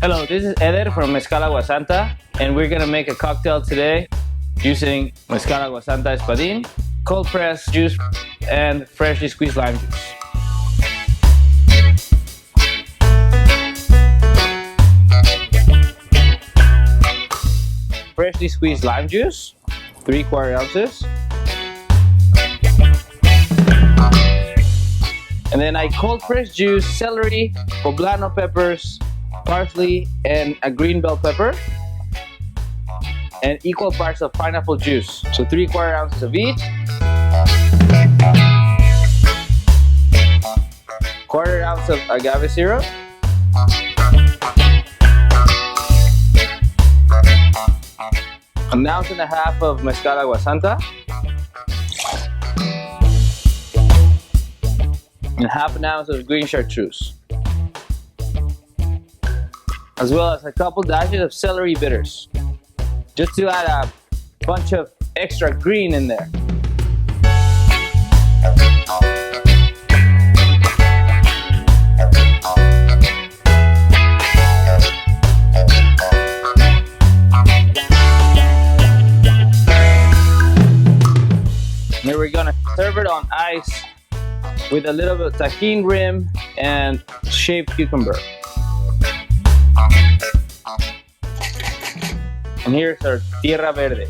Hello, this is Eder from Mezcal Agua Santa, and we're gonna make a cocktail today using Mezcal Agua Santa Espadin, cold pressed juice, and freshly squeezed lime juice. Freshly squeezed lime juice, 3/4 ounces. And then I cold pressed juice celery, poblano peppers, parsley, and a green bell pepper, and equal parts of pineapple juice, so 3/4 ounces of each. 1/4 ounce of agave syrup, an ounce and a half of Mezcal Agua Santa, and half an ounce of green Chartreuse, as well as a couple dashes of celery bitters, just to add a bunch of extra green in there. And then we're gonna serve it on ice with a little bit of tahini rim and shaved cucumber. And here's our Tierra Verde.